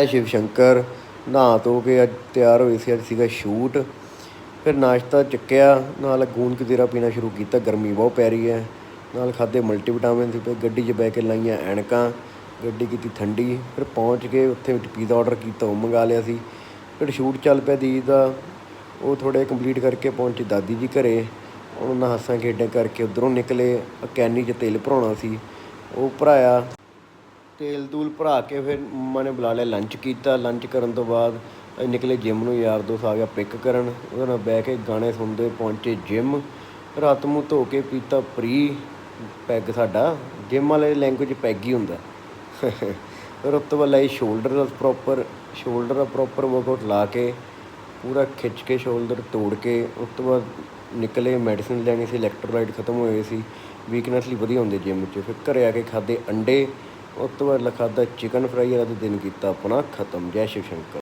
शिव शंकर नहा धो के अज तैयार होए सी। अज सीगा शूट। फिर नाश्ता चुक्या नाल गूंद कतीरा पीना शुरू किया। गर्मी बहुत पै रही है। नाल खाधे मल्टीविटामिन सी। फिर गड्डी 'च बह के लाइयां ऐनकां, गड्डी की ठंडी। फिर पहुँच के उत्थे पिज़्ज़ा ऑर्डर किया, वो मंगा लिया सी। फिर शूट चल पिया दी दा, वो थोड़े कंप्लीट करके पहुँचे दादी जी घरे। उन्होंने हासा खेडें करके उधरों निकले। कैनी 'च तेल भराउणा सी, वो भराया। तेल तूल भरा के फिर मम्मा ने बुला लिया, लंच किया। लंच करन तो बाद निकले जिम नूं। यार दोस्त आ गया पिक करन, उहदे नाल बह के गाने सुनते पहुँचे जिम। रात मूँह धो के पीता प्री पैग। साडा जिम वाले लैंगुएज पैग ही हुंदा। फिर उस तो बाद लाई शोल्डर का प्रॉपर वर्कआउट ला के पूरा खिच के शोल्डर तोड़ के उस तो बाद निकले। मैडिसिन लैनी सी, इलैक्ट्रोलाइट खत्म होए सी। वीकनैस लई वधिया हुंदे जिम 'च। फिर घरे आके खाधे अंडे, उस तो बाद खाधा चिकन फ्राई वाला। दिन किया अपना खत्म। जय शिव शंकर।